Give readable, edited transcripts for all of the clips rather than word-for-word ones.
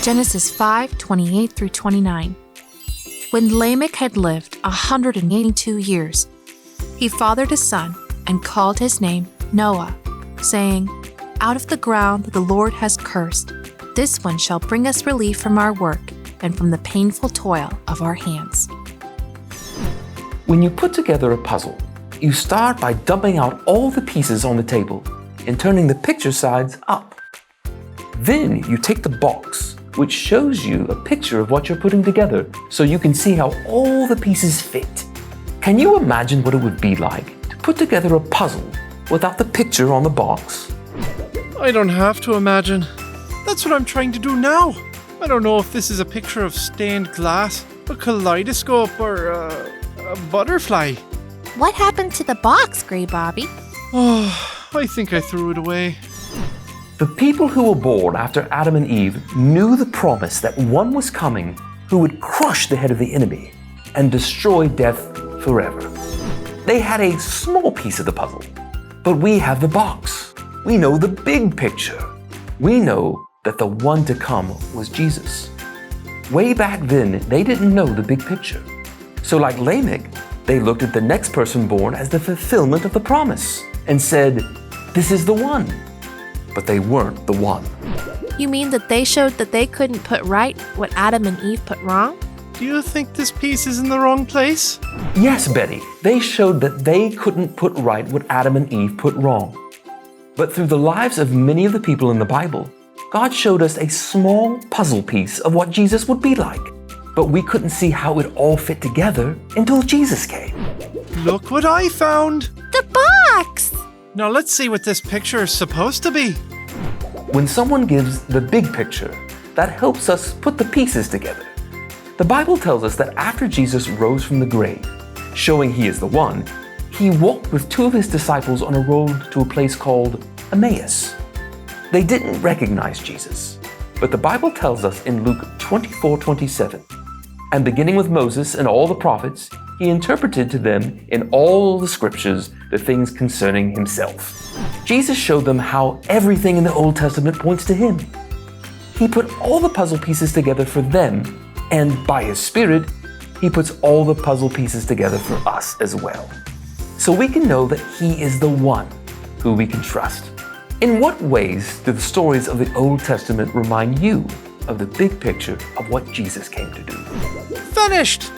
Genesis 5:28 through 29. When Lamech had lived 182 years, he fathered a son and called his name Noah, saying, "Out of the ground the Lord has cursed. This one shall bring us relief from our work and from the painful toil of our hands." When you put together a puzzle, you start by dumping out all the pieces on the table and turning the picture sides up. Then you take the box, which shows you a picture of what you're putting together so you can see how all the pieces fit. Can you imagine what it would be like to put together a puzzle without the picture on the box? I don't have to imagine. That's what I'm trying to do now. I don't know if this is a picture of stained glass, a kaleidoscope, or a butterfly. What happened to the box, Greybobby? Oh, I think I threw it away. The people who were born after Adam and Eve knew the promise that one was coming who would crush the head of the enemy and destroy death forever. They had a small piece of the puzzle, but we have the box. We know the big picture. We know that the one to come was Jesus. Way back then, they didn't know the big picture. So like Lamech, they looked at the next person born as the fulfillment of the promise and said, "This is the one." But they weren't the one. You mean that they showed that they couldn't put right what Adam and Eve put wrong? Do you think this piece is in the wrong place? Yes, Betty, they showed that they couldn't put right what Adam and Eve put wrong. But through the lives of many of the people in the Bible, God showed us a small puzzle piece of what Jesus would be like. But we couldn't see how it all fit together until Jesus came. Look what I found! The box! Now let's see what this picture is supposed to be. When someone gives the big picture, that helps us put the pieces together. The Bible tells us that after Jesus rose from the grave, showing he is the one, he walked with two of his disciples on a road to a place called Emmaus. They didn't recognize Jesus, but the Bible tells us in Luke 24:27, "And beginning with Moses and all the prophets, he interpreted to them in all the scriptures the things concerning himself." Jesus showed them how everything in the Old Testament points to him. He put all the puzzle pieces together for them, and by his Spirit, he puts all the puzzle pieces together for us as well. So we can know that he is the one who we can trust. In what ways do the stories of the Old Testament remind you of the big picture of what Jesus came to do? Finished!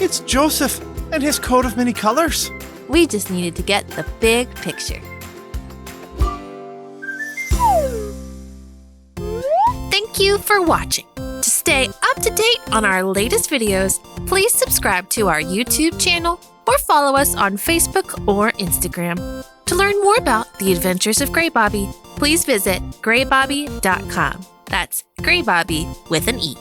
It's Joseph and his coat of many colors. We just needed to get the big picture. Thank you for watching. To stay up to date on our latest videos, please subscribe to our YouTube channel or follow us on Facebook or Instagram. To learn more about the adventures of Greybobby, please visit greybobby.com. That's Greybobby with an E.